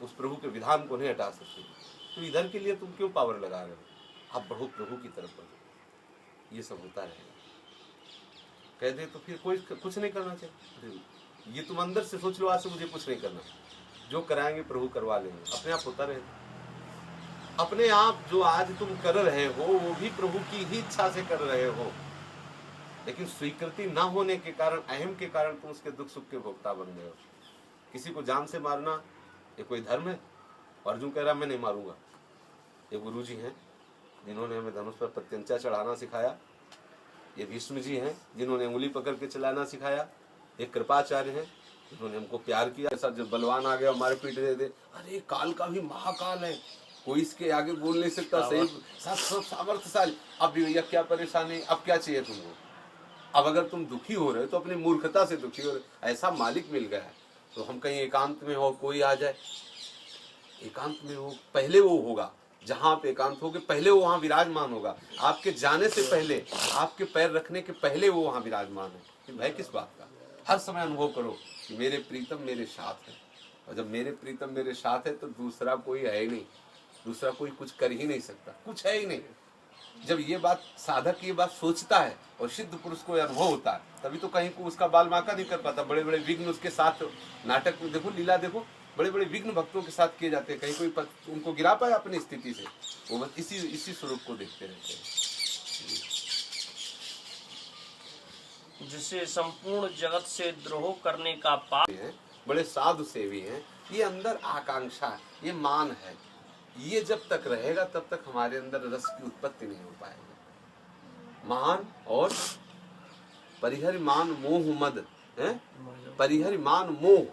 उस प्रभु के विधान को नहीं हटा सकते, तो इधर के लिए तुम क्यों पावर लगा रहे हो, आप बढ़ो प्रभु की तरफ बढ़ो। ये सब होता रहेगा। कह दे तो फिर कोई कुछ नहीं करना चाहिए। ये तुम अंदर से सोच लो, आज से मुझे कुछ नहीं करना, जो कराएंगे प्रभु करवा लेंगे, अपने आप होता रहेगा। अपने आप जो आज तुम कर रहे हो वो भी प्रभु की ही इच्छा से कर रहे हो, लेकिन स्वीकृति ना होने के कारण, अहम के कारण तुम उसके दुख सुख के भोक्ता बन गए हो। किसी को जान से मारना ये कोई धर्म है? अर्जुन कह रहा मैं नहीं मारूंगा। ये गुरु जी हैं जिन्होंने हमें धनुष पर प्रत्यंचा चढ़ाना सिखाया, ये भीष्म जी हैं जिन्होंने उंगली पकड़ के चलाना सिखाया, एक कृपाचार्य हैं जिन्होंने हमको प्यार किया। ऐसा जब बलवान आ गया हमारे पीठ दे दे, अरे काल का भी महाकाल है, कोई इसके आगे बोल नहीं सकता, सही सब सामर्थ्यशाली। अब भी भैया क्या परेशानी, अब क्या चाहिए तुमको? अब अगर तुम दुखी हो रहे हो तो अपनी मूर्खता से दुखी हो रहे। ऐसा मालिक मिल गया है तो हम कहीं एकांत में हो, कोई आ जाए, एकांत में हो, पहले वो होगा जहां आप एकांत होगे, पहले वो वहां विराजमान होगा। आपके जाने से पहले, आपके पैर रखने के पहले वो वहां विराजमान है। कि भय किस बात का? हर समय अनुभव करो कि मेरे प्रीतम मेरे साथ है, और जब मेरे प्रीतम मेरे साथ है तो दूसरा कोई है ही नहीं, दूसरा कोई कुछ कर ही नहीं सकता, कुछ है ही नहीं। जब ये बात साधक ये बात सोचता है और सिद्ध पुरुष को अनुभव होता है, तभी तो कहीं को उसका बाल बांका नहीं कर पाता। बड़े बड़े विघ्न उसके साथ नाटक में देखो, लीला देखो, बड़े बड़े विघ्न भक्तों के साथ किए जाते हैं, कहीं कोई उनको गिरा पाए अपनी स्थिति से? वो बस इसी स्वरूप को देखते रहते हैं। जिसे संपूर्ण जगत से द्रोह करने का पाप है, बड़े साधु सेवी हैं। ये अंदर आकांक्षा है, ये मान है, ये जब तक रहेगा तब तक हमारे अंदर रस की उत्पत्ति नहीं हो पाएगी। मान और परिहरि मान मोह मद है, परिहरि मान मोह।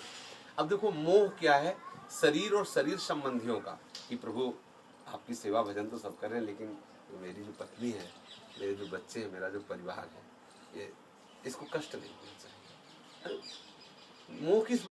अब देखो मोह क्या है? शरीर और शरीर संबंधियों का, कि प्रभु आपकी सेवा भजन तो सब कर रहे हैं, लेकिन मेरी जो पत्नी है, मेरे जो बच्चे हैं, मेरा जो परिवार है, ये इसको कष्ट नहीं होना चाहिए। मोह किस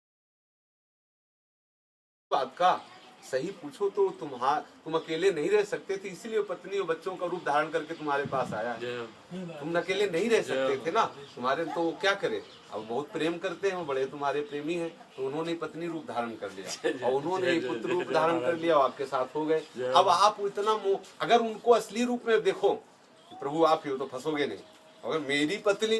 बात का? सही पूछो तो तुम अकेले नहीं रह सकते थे, इसीलिए पत्नी और बच्चों का रूप धारण करके तुम्हारे पास आया है। तुम अकेले नहीं रह सकते थे ना, तुम्हारे तो क्या करे, अब बहुत प्रेम करते हैं, वो बड़े तुम्हारे प्रेमी हैं, तो उन्होंने पत्नी रूप धारण कर लिया और उन्होंने पुत्र रूप धारण कर लिया और आपके साथ हो गए। अब आप इतना मोह, अगर उनको असली रूप में देखो प्रभु आप ही हो तो फंसोगे नहीं, अगर मेरी पत्नी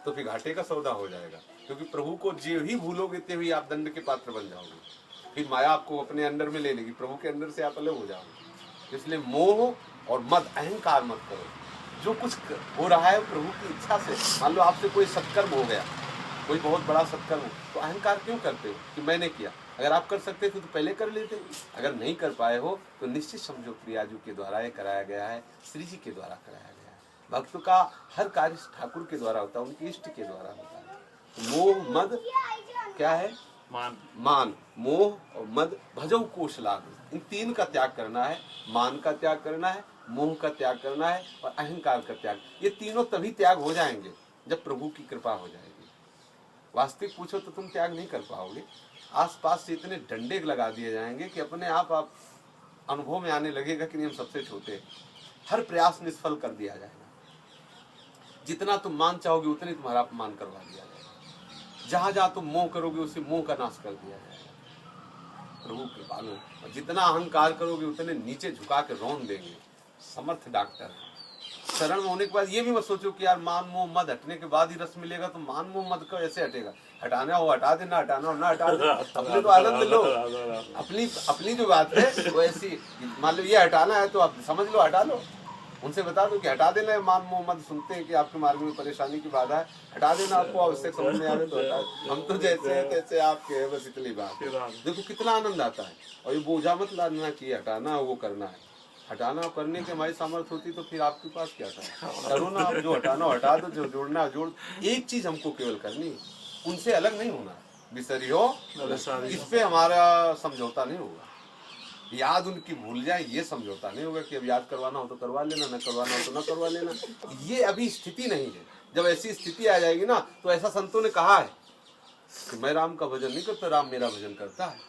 तो फिर घाटे का सौदा हो जाएगा, क्योंकि प्रभु को जो ही भूलोगे ते ही आप दंड के पात्र बन जाओगे, फिर माया आपको अपने अंदर में ले लेगी, प्रभु के अंदर से आप अलग हो जाओगे। इसलिए मोह और मद, अहंकार मत करो। जो कुछ हो रहा है प्रभु की इच्छा से, मान लो आपसे कोई सत्कर्म हो गया, कोई बहुत बड़ा सत्कर्म हो, तो अहंकार क्यों करते हो कि मैंने किया? अगर आप कर सकते थे तो पहले कर लेते, अगर नहीं कर पाए हो तो निश्चित समझो प्रियाजू के द्वारा ये कराया गया है, श्री जी के द्वारा कराया गया है। भक्त का हर कार्य ठाकुर के द्वारा होता है, उनके इष्ट के द्वारा होता है। मोह मद क्या है? मान, मोह और मद भजौ कोश लाभ, इन तीन का त्याग करना है। मान का त्याग करना है, मोह का त्याग करना है और अहंकार का त्याग। ये तीनों तभी त्याग हो जाएंगे जब प्रभु की कृपा हो जाएगी। वास्तविक पूछो तो तुम त्याग नहीं कर पाओगे। आसपास से इतने डंडे लगा दिए जाएंगे कि अपने आप अनुभव में आने लगेगा कि नहीं हम सबसे छोटे हैं। हर प्रयास निष्फल कर दिया जाएगा। जितना तुम मान चाहोगे उतने तुम्हारा अपमान करवा दिया जाएगा। जहां जहां तुम मोह करोगे उसे मोह का नाश कर दिया जाएगा प्रभु के बालों। और जितना अहंकार करोगे उतने नीचे झुका के रौन देंगे। समर्थ डॉक्टर है। शरण होने के बाद ये भी मत सोचो कि यार मान मोह मद हटने के बाद ही रस मिलेगा, तो मान मोह मद का ऐसे हटेगा। हटाना हो हटा देना, हटाना हो ना हटा देना, अपने तो आनंद लो। अपनी जो बात है वो ऐसी, मान लो ये हटाना है तो आप समझ लो हटा लो। उनसे बता दो कि हटा देना है मान मोह मद। सुनते हैं कि आपके मार्ग में परेशानी की बाधा है, हटा देना, आपको आवश्यक समझ में आवे तो हटा। हम तो जैसे हैं तैसे आपके हैं, बस इतनी बात है। देखो कितना आनंद आता है। और ये बोझा मत लादना कि हटाना वो करना है। हटाना करने के हमारी सामर्थ्य होती तो फिर आपके पास क्या था? करो ना, आप जो हटाना हटा दो, जो जोड़ना जोड़। एक चीज हमको केवल करनी, उनसे अलग नहीं होना। बिसरियो इस पे हमारा समझौता नहीं होगा। याद उनकी भूल जाए ये समझौता नहीं होगा कि अब याद करवाना हो तो करवा लेना, न करवाना हो तो न करवा लेना। ये अभी स्थिति नहीं है। जब ऐसी स्थिति आ जाएगी ना, तो ऐसा संतों ने कहा है कि मैं राम का भजन नहीं करता, राम मेरा भजन करता है।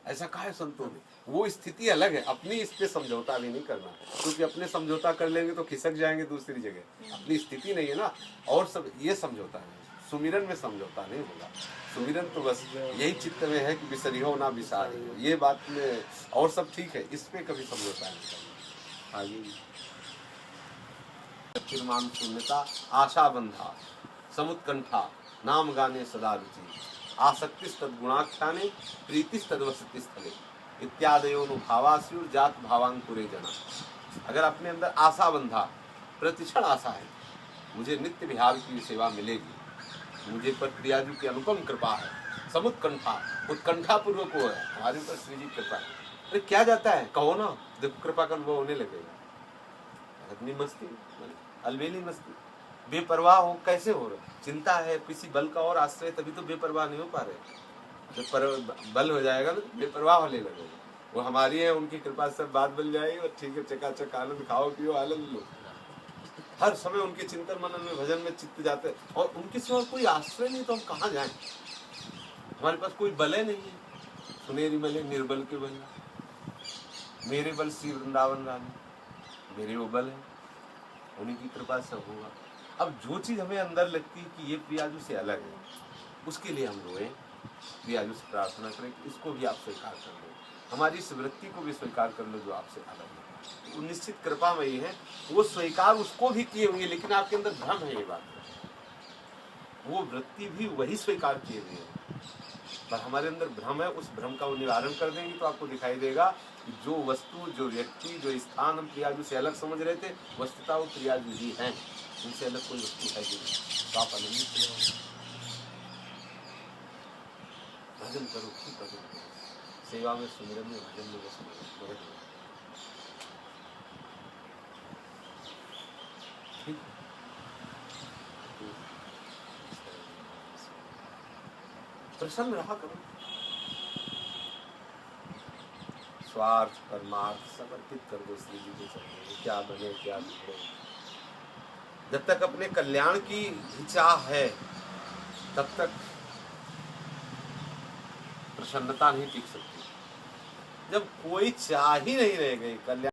ऐसा कहा है संतों ने। वो स्थिति अलग है। अपनी इस पे समझौता भी नहीं करना है, क्योंकि अपने समझौता कर लेंगे तो खिसक जाएंगे दूसरी जगह। अपनी स्थिति नहीं है ना, और सब ये समझौता है। सुमिरन में समझौता नहीं होगा। सुमिरन तो बस यही चित्त में है कि बिसरियो ना बिसारियो, ये बात में, और सब ठीक है, इस पे कभी समझौता नहीं करना। आगे निर्माण शून्यता आशा बंधा समुत्कंठा नाम गाने सदा रुचि आसक्तिस तद्गुणाख्याने प्रीतिस तद्वसति स्थले इत्यादयोनुभावास्युर जात भावांकुरे जना। अगर अपने अंदर आशा बंधा, प्रतिक्षण आशा है, मुझे नित्य विहार की सेवा मिलेगी, मुझे पर प्रियाजू की अनुपम कृपा है, समुत्कंठा उत्कंठा पूर्वक वो है, हमारे ऊपर श्री जी कृपा है। अरे क्या जाता है, कहो ना, देखो कृपा का अनुभव होने लगेगा। अपनी मस्ती, अलबेली मस्ती, बेपरवाह हो कैसे हो रहा, चिंता है, किसी बल का और आश्रय, तभी तो बेपरवाह नहीं हो पा रहे। जब बल हो जाएगा ना बेपरवाह होने लगेगा। वो हमारी है, उनकी कृपा से सब बात बन जाएगी और ठीक है, चकाचक आनंद खाओ पियो आनंद लो। हर समय उनके चिंतन मनन में भजन में चित्त जाते, और उनके सिवा कोई आश्रय नहीं तो हम कहाँ जाएं। हमारे पास कोई बल नहीं है, सुनेरी मले निर्बल के बल, मेरे बल श्री वृंदावन रानी, मेरे वो बल है, उन्हीं की कृपा से होगा। अब जो चीज हमें अंदर लगती है कि ये प्रियाजू से अलग है, उसके लिए हम रोए, प्रियाजू से प्रार्थना करें कि इसको भी आप स्वीकार कर लो, हमारी इस वृत्ति को भी स्वीकार कर लो जो आपसे अलग है। वो निश्चित कृपामयी है, वो स्वीकार उसको भी किए हुए, लेकिन आपके अंदर भ्रम है, ये बात वो वृत्ति भी वही स्वीकार किए हुए है, पर हमारे अंदर भ्रम है। उस भ्रम का वो निवारण कर देंगे तो आपको दिखाई देगा कि जो वस्तु, जो व्यक्ति, जो स्थान हम प्रियाजू से अलग समझ रहे थे, वस्तुतः वो प्रियाजू ही है, उनसे अलग कोई वस्तु है नहीं। तो आप आनंदित रहो, भजन करो, खूब भजन करो, सेवा में, सुमिरन में, भजन में बस मगन हो। ठीक, प्रसन्न रहा करो, स्वार्थ परमार्थ सब अर्पित कर दो श्री जी के चरणों में, क्या बने क्या बिगड़े। जब तक अपने कल्याण की चाह है तब तक प्रसन्नता नहीं टिक सकती। जब कोई चाह ही नहीं रह गई कल्याण